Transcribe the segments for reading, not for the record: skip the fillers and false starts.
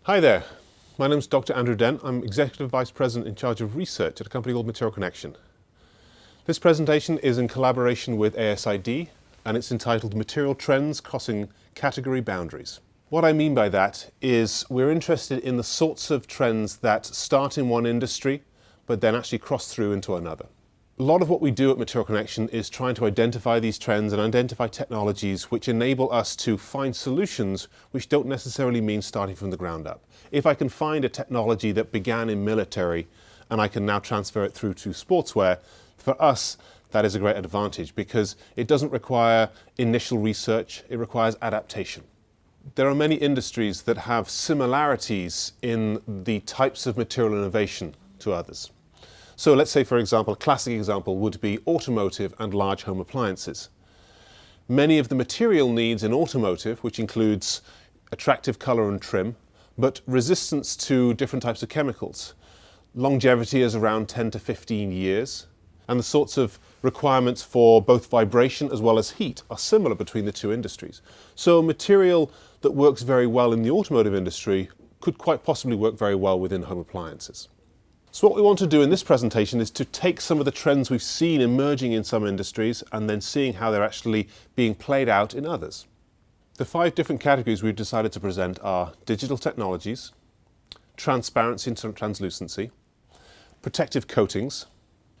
Hi there, my name's Dr. Andrew Dent. I'm Executive Vice President in charge of research at a company called Material Connection. This presentation is in collaboration with ASID and it's entitled Material Trends Crossing Category Boundaries. What I mean by that is we're interested in the sorts of trends that start in one industry but then actually cross through into another. A lot of what we do at Material Connection is trying to identify these trends and identify technologies which enable us to find solutions which don't necessarily mean starting from the ground up. If I can find a technology that began in military and I can now transfer it through to sportswear, for us that is a great advantage because it doesn't require initial research, it requires adaptation. There are many industries that have similarities in the types of material innovation to others. So let's say, for example, a classic example would be automotive and large home appliances. Many of the material needs in automotive, which includes attractive colour and trim, but resistance to different types of chemicals. Longevity is around 10 to 15 years, and the sorts of requirements for both vibration as well as heat are similar between the two industries. So a material that works very well in the automotive industry could quite possibly work very well within home appliances. So what we want to do in this presentation is to take some of the trends we've seen emerging in some industries and then seeing how they're actually being played out in others. The 5 different categories we've decided to present are digital technologies, transparency and translucency, protective coatings,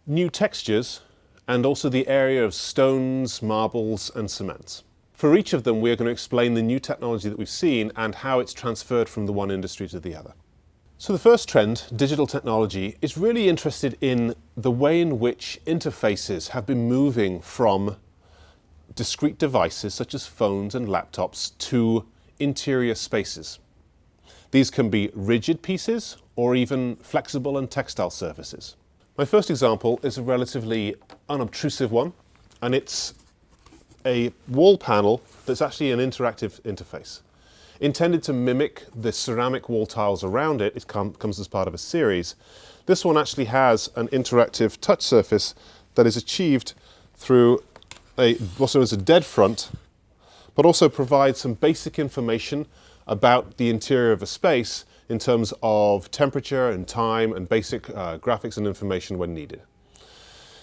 new textures, and also the area of stones, marbles and cements. For each of them we are going to explain the new technology that we've seen and how it's transferred from the one industry to the other. So the first trend, digital technology, is really interested in the way in which interfaces have been moving from discrete devices such as phones and laptops to interior spaces. These can be rigid pieces or even flexible and textile surfaces. My first example is a relatively unobtrusive one, and it's a wall panel that's actually an interactive interface. Intended to mimic the ceramic wall tiles around it, it comes as part of a series. This one actually has an interactive touch surface that is achieved through what's known as a dead front, but also provides some basic information about the interior of a space in terms of temperature and time and basic graphics and information when needed.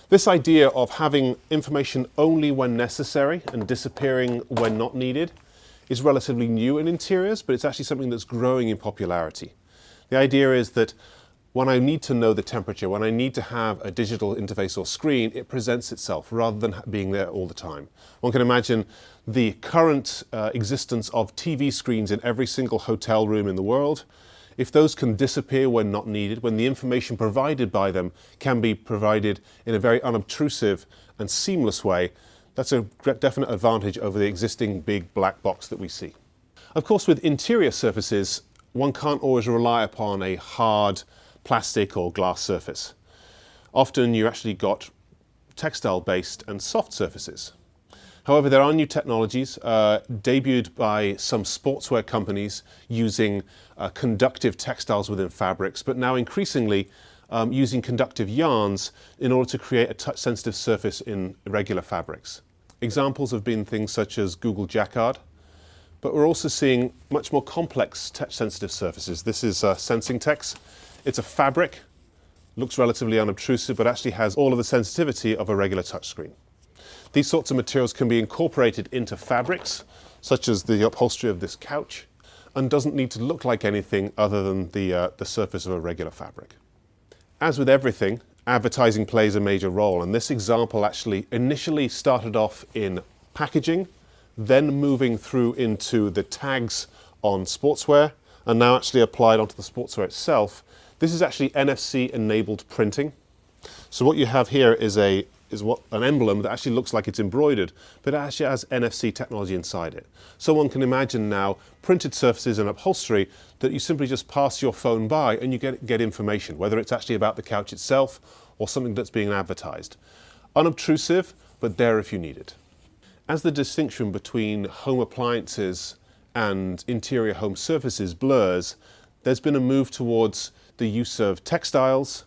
This idea of having information only when necessary and disappearing when not needed is relatively new in interiors, but it's actually something that's growing in popularity. The idea is that when I need to know the temperature, when I need to have a digital interface or screen, it presents itself rather than being there all the time. One can imagine the current existence of TV screens in every single hotel room in the world. If those can disappear when not needed, when the information provided by them can be provided in a very unobtrusive and seamless way, that's a definite advantage over the existing big black box that we see. Of course, with interior surfaces, one can't always rely upon a hard plastic or glass surface. Often you actually got textile-based and soft surfaces. However, there are new technologies debuted by some sportswear companies using conductive textiles within fabrics, but now increasingly using conductive yarns in order to create a touch-sensitive surface in regular fabrics. Examples have been things such as Google Jacquard, but we're also seeing much more complex touch-sensitive surfaces. This is SensingTex. It's a fabric, looks relatively unobtrusive, but actually has all of the sensitivity of a regular touchscreen. These sorts of materials can be incorporated into fabrics, such as the upholstery of this couch, and doesn't need to look like anything other than the surface of a regular fabric. As with everything, advertising plays a major role, and this example actually initially started off in packaging, then moving through into the tags on sportswear, and now actually applied onto the sportswear itself. This is actually NFC-enabled printing. So what you have here is an emblem that actually looks like it's embroidered, but it actually has NFC technology inside it. So one can imagine now printed surfaces and upholstery that you simply just pass your phone by and you get information, whether it's actually about the couch itself or something that's being advertised. Unobtrusive, but there if you need it. As the distinction between home appliances and interior home surfaces blurs, there's been a move towards the use of textiles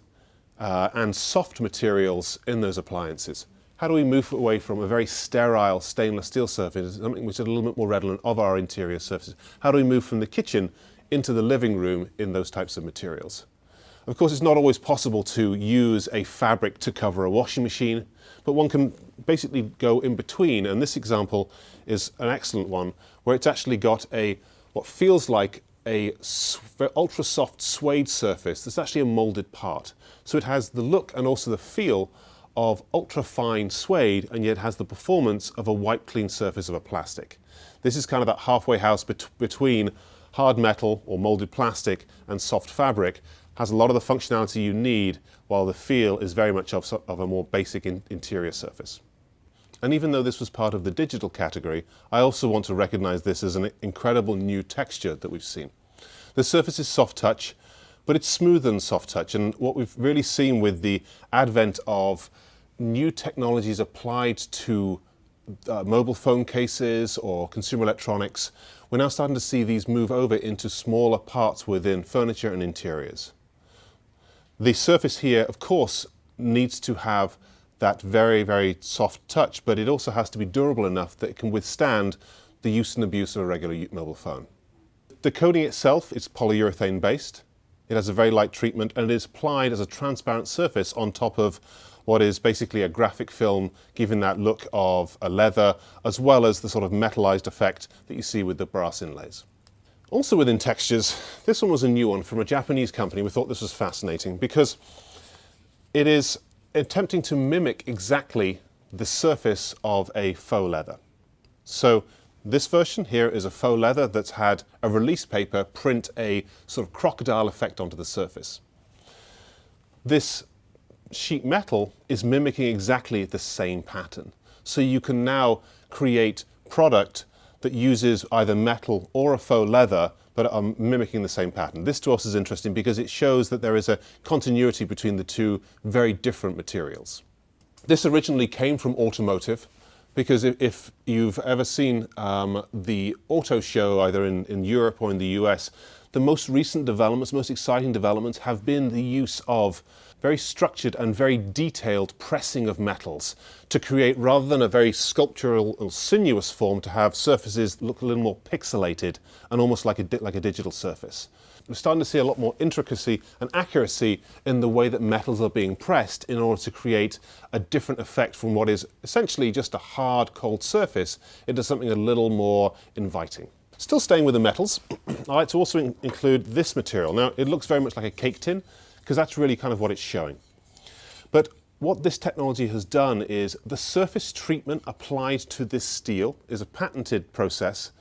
and soft materials in those appliances. How do we move away from a very sterile stainless steel surface, something which is a little bit more redolent of our interior surfaces? How do we move from the kitchen into the living room in those types of materials. Of course, it's not always possible to use a fabric to cover a washing machine, but one can basically go in between, and this example is an excellent one where it's actually got what feels like a ultra soft suede surface that's actually a molded part. So it has the look and also the feel of ultra fine suede, and yet has the performance of a white clean surface of a plastic. This is kind of that halfway house between hard metal or molded plastic and soft fabric. Has a lot of the functionality you need, while the feel is very much of a more basic interior surface. And even though this was part of the digital category, I also want to recognize this as an incredible new texture that we've seen. The surface is soft touch, but it's smoother than soft touch. And what we've really seen with the advent of new technologies applied to mobile phone cases or consumer electronics, we're now starting to see these move over into smaller parts within furniture and interiors. The surface here, of course, needs to have that very, very soft touch, but it also has to be durable enough that it can withstand the use and abuse of a regular mobile phone. The coating itself is polyurethane based. It has a very light treatment, and it is applied as a transparent surface on top of what is basically a graphic film, giving that look of a leather, as well as the sort of metallized effect that you see with the brass inlays. Also within textures, this one was a new one from a Japanese company. We thought this was fascinating because it is attempting to mimic exactly the surface of a faux leather. So this version here is a faux leather that's had a release paper print a sort of crocodile effect onto the surface. This sheet metal is mimicking exactly the same pattern. So you can now create product that uses either metal or a faux leather, but are mimicking the same pattern. This to us is interesting because it shows that there is a continuity between the two very different materials. This originally came from automotive, because if you've ever seen the auto show either in Europe or in the US, the most recent developments, most exciting developments have been the use of very structured and very detailed pressing of metals to create, rather than a very sculptural or sinuous form, to have surfaces look a little more pixelated and almost like a digital surface. We're starting to see a lot more intricacy and accuracy in the way that metals are being pressed in order to create a different effect from what is essentially just a hard, cold surface into something a little more inviting. Still staying with the metals, I like to also include this material. Now, it looks very much like a cake tin, because that's really kind of what it's showing. But what this technology has done is the surface treatment applied to this steel is a patented process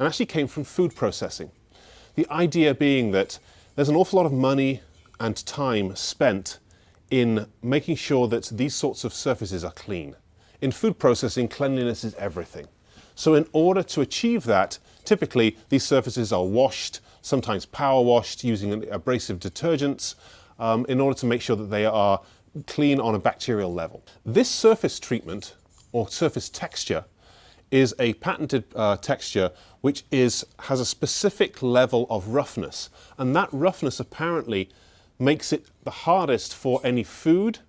and actually came from food processing. The idea being that there's an awful lot of money and time spent in making sure that these sorts of surfaces are clean. In food processing, cleanliness is everything. So in order to achieve that, typically these surfaces are washed, sometimes power washed using abrasive detergents, in order to make sure that they are clean on a bacterial level. This surface treatment, or surface texture, is a patented texture which has a specific level of roughness, and that roughness apparently makes it the hardest for any food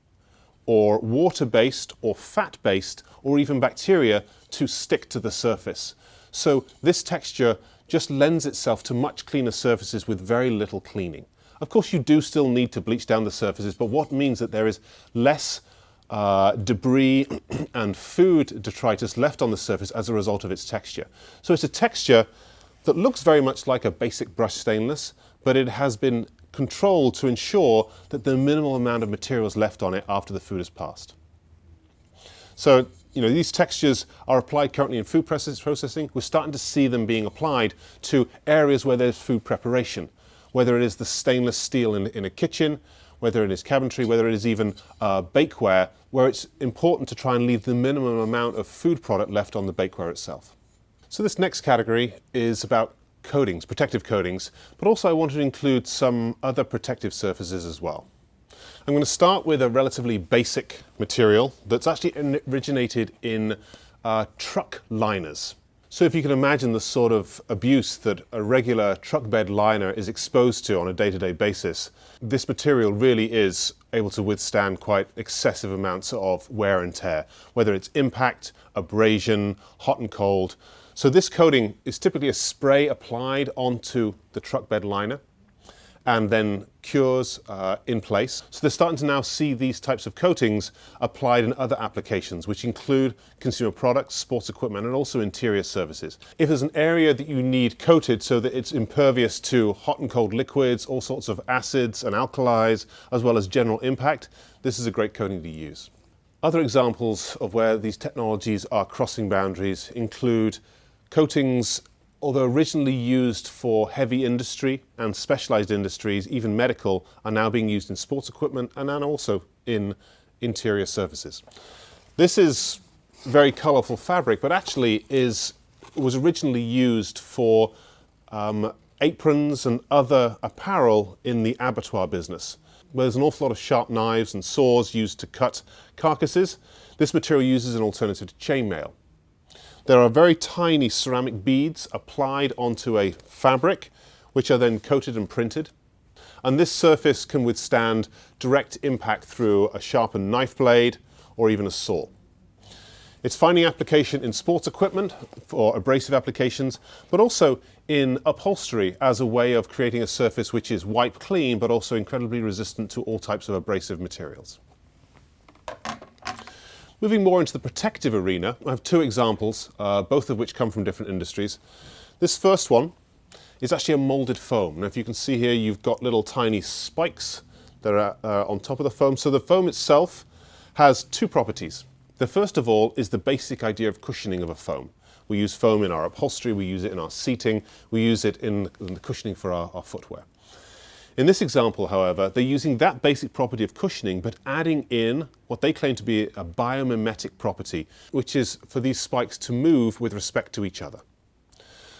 or water-based or fat-based or even bacteria to stick to the surface. So this texture just lends itself to much cleaner surfaces with very little cleaning. Of course, you do still need to bleach down the surfaces, but what means that there is less debris and food detritus left on the surface as a result of its texture. So it's a texture that looks very much like a basic brushed stainless, but it has been controlled to ensure that the minimal amount of material is left on it after the food has passed. So, these textures are applied currently in food processing. We're starting to see them being applied to areas where there's food preparation, whether it is the stainless steel in a kitchen, whether it is cabinetry, whether it is even bakeware, where it's important to try and leave the minimum amount of food product left on the bakeware itself. So this next category is about coatings, protective coatings, but also I wanted to include some other protective surfaces as well. I'm going to start with a relatively basic material that's actually originated in truck liners. So if you can imagine the sort of abuse that a regular truck bed liner is exposed to on a day-to-day basis, this material really is able to withstand quite excessive amounts of wear and tear, whether it's impact, abrasion, hot and cold. So this coating is typically a spray applied onto the truck bed liner and then cures in place. So they're starting to now see these types of coatings applied in other applications, which include consumer products, sports equipment, and also interior services. If there's an area that you need coated so that it's impervious to hot and cold liquids, all sorts of acids and alkalis, as well as general impact, this is a great coating to use. Other examples of where these technologies are crossing boundaries include coatings, although originally used for heavy industry and specialized industries, even medical, are now being used in sports equipment and then also in interior surfaces. This is very colorful fabric, but actually was originally used for aprons and other apparel in the abattoir business, where there's an awful lot of sharp knives and saws used to cut carcasses. This material uses an alternative to chainmail. There are very tiny ceramic beads applied onto a fabric, which are then coated and printed. And this surface can withstand direct impact through a sharpened knife blade or even a saw. It's finding application in sports equipment for abrasive applications, but also in upholstery as a way of creating a surface which is wipe clean, but also incredibly resistant to all types of abrasive materials. Moving more into the protective arena, I have two examples, both of which come from different industries. This first one is actually a molded foam. Now, if you can see here, you've got little tiny spikes that are on top of the foam. So the foam itself has two properties. The first of all is the basic idea of cushioning of a foam. We use foam in our upholstery, we use it in our seating, we use it in the cushioning for our footwear. In this example, however, they're using that basic property of cushioning, but adding in what they claim to be a biomimetic property, which is for these spikes to move with respect to each other.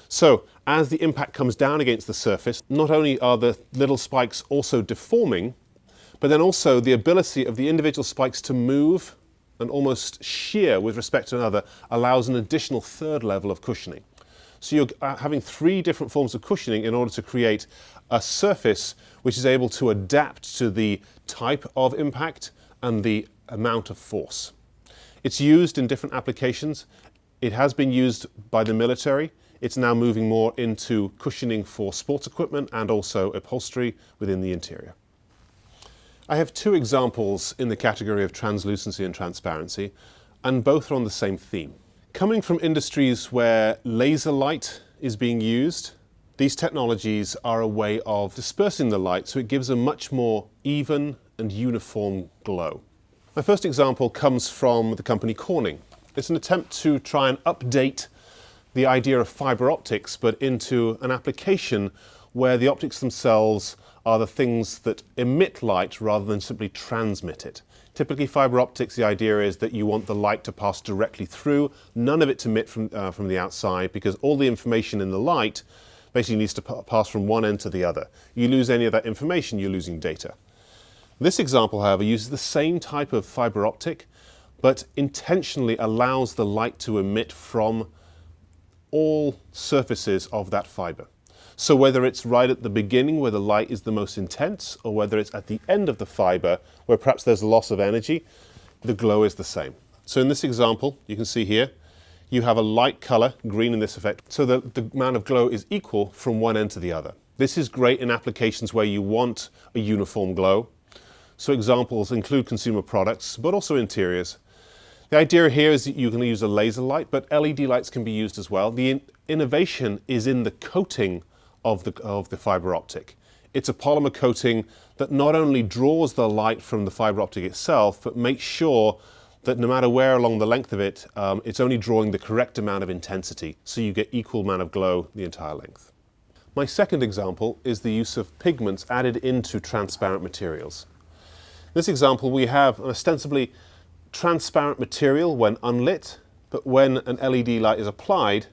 So, as the impact comes down against the surface, not only are the little spikes also deforming, but then also the ability of the individual spikes to move and almost shear with respect to another allows an additional third level of cushioning. So you're having three different forms of cushioning in order to create a surface which is able to adapt to the type of impact and the amount of force. It's used in different applications. It has been used by the military. It's now moving more into cushioning for sports equipment and also upholstery within the interior. I have two examples in the category of translucency and transparency, and both are on the same theme. Coming from industries where laser light is being used, these technologies are a way of dispersing the light so it gives a much more even and uniform glow. My first example comes from the company Corning. It's an attempt to try and update the idea of fiber optics, but into an application where the optics themselves are the things that emit light rather than simply transmit it. Typically fiber optics, the idea is that you want the light to pass directly through, none of it to emit from the outside, because all the information in the light basically needs to pass from one end to the other. You lose any of that information, you're losing data. This example, however, uses the same type of fiber optic, but intentionally allows the light to emit from all surfaces of that fiber. So whether it's right at the beginning where the light is the most intense, or whether it's at the end of the fiber where perhaps there's a loss of energy, the glow is the same. So in this example, you can see here, you have a light color, green in this effect, so that the amount of glow is equal from one end to the other. This is great in applications where you want a uniform glow. So examples include consumer products, but also interiors. The idea here is that you can use a laser light, but LED lights can be used as well. The innovation is in the coating of the fiber optic. It's a polymer coating that not only draws the light from the fiber optic itself, but makes sure that no matter where along the length of it, it's only drawing the correct amount of intensity, so you get equal amount of glow the entire length. My second example is the use of pigments added into transparent materials. In this example, we have an ostensibly transparent material when unlit, but when an LED light is applied,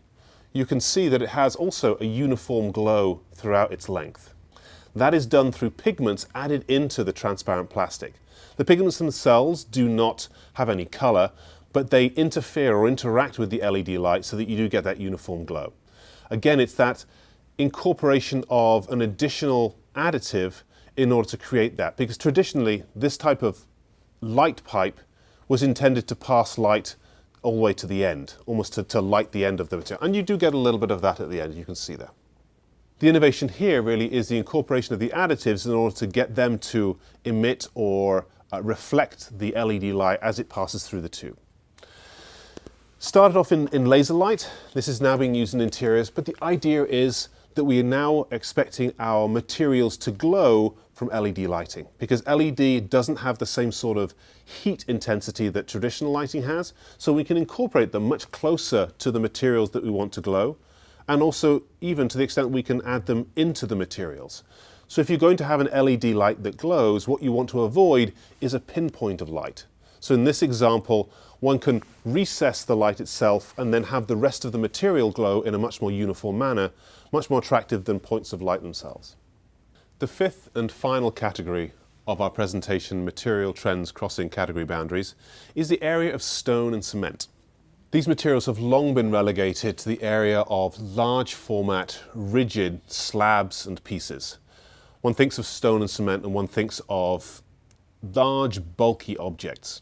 you can see that it has also a uniform glow throughout its length. That is done through pigments added into the transparent plastic. The pigments themselves do not have any color, but they interfere or interact with the LED light so that you do get that uniform glow. Again, it's that incorporation of an additional additive in order to create that, because traditionally this type of light pipe was intended to pass light all the way to the end, almost to light the end of the material. And you do get a little bit of that at the end, you can see there. The innovation here really is the incorporation of the additives in order to get them to emit or reflect the LED light as it passes through the tube. Started off in laser light. This is now being used in interiors, but the idea is that we are now expecting our materials to glow from LED lighting, because LED doesn't have the same sort of heat intensity that traditional lighting has, so we can incorporate them much closer to the materials that we want to glow, and also even to the extent we can add them into the materials. So if you're going to have an LED light that glows, what you want to avoid is a pinpoint of light. So in this example, one can recess the light itself and then have the rest of the material glow in a much more uniform manner, much more attractive than points of light themselves. The fifth and final category of our presentation, Material Trends Crossing Category Boundaries, is the area of stone and cement. These materials have long been relegated to the area of large format, rigid slabs and pieces. One thinks of stone and cement and one thinks of large, bulky objects.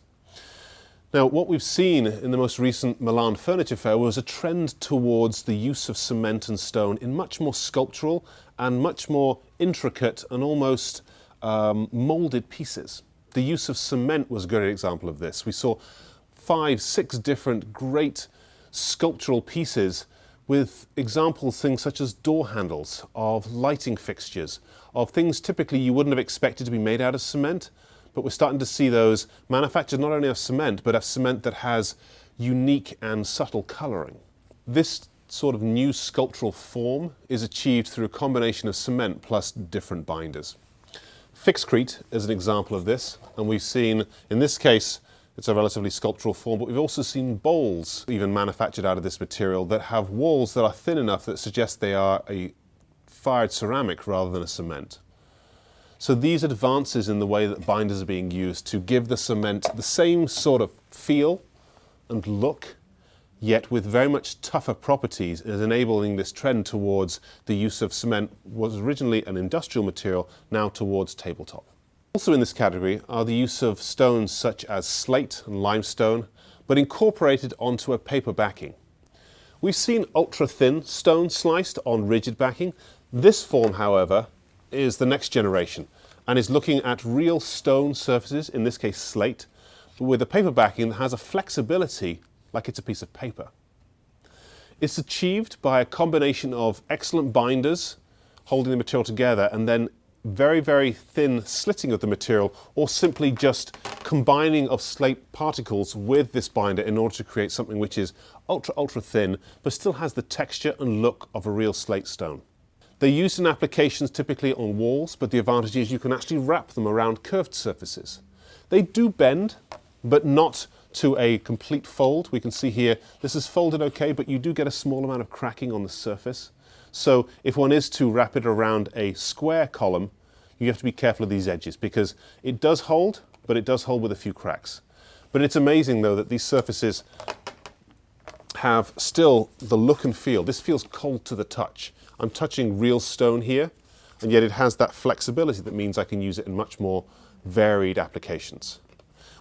Now, what we've seen in the most recent Milan Furniture Fair was a trend towards the use of cement and stone in much more sculptural and much more intricate and almost moulded pieces. The use of cement was a great example of this. We saw 5, 6 different great sculptural pieces with examples, things such as door handles, of lighting fixtures, of things typically you wouldn't have expected to be made out of cement. But we're starting to see those manufactured not only of cement, but of cement that has unique and subtle colouring. This sort of new sculptural form is achieved through a combination of cement plus different binders. Fixcrete is an example of this, and we've seen, in this case, it's a relatively sculptural form, but we've also seen bowls even manufactured out of this material that have walls that are thin enough that suggest they are a fired ceramic rather than a cement. So these advances in the way that binders are being used to give the cement the same sort of feel and look, yet with very much tougher properties, is enabling this trend towards the use of cement, was originally an industrial material, now towards tabletop. Also in this category are the use of stones such as slate and limestone, but incorporated onto a paper backing. We've seen ultra-thin stone sliced on rigid backing. This form, however, is the next generation and is looking at real stone surfaces, in this case slate, with a paper backing that has a flexibility like it's a piece of paper. It's achieved by a combination of excellent binders holding the material together and then very, very thin slitting of the material, or simply just combining of slate particles with this binder in order to create something which is ultra thin but still has the texture and look of a real slate stone. They're used in applications typically on walls, but the advantage is you can actually wrap them around curved surfaces. They do bend, but not to a complete fold. We can see here this is folded okay, but you do get a small amount of cracking on the surface. So if one is to wrap it around a square column, you have to be careful of these edges, because it does hold, but it does hold with a few cracks. But it's amazing though that these surfaces have still the look and feel. This feels cold to the touch. I'm touching real stone here, and yet it has that flexibility that means I can use it in much more varied applications.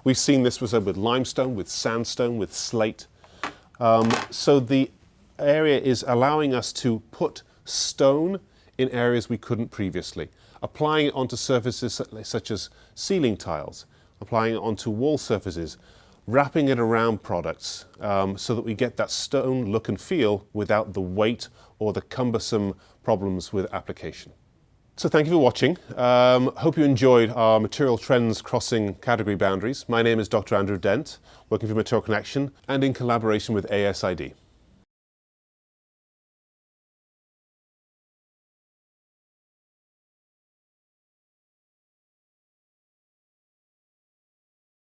We've seen this with limestone, with sandstone, with slate. So the area is allowing us to put stone in areas we couldn't previously, applying it onto surfaces such as ceiling tiles, applying it onto wall surfaces, wrapping it around products so that we get that stone look and feel without the weight or the cumbersome problems with application. So thank you for watching. Hope you enjoyed our Material Trends Crossing Category Boundaries. My name is Dr. Andrew Dent, working for Material Connection and in collaboration with ASID.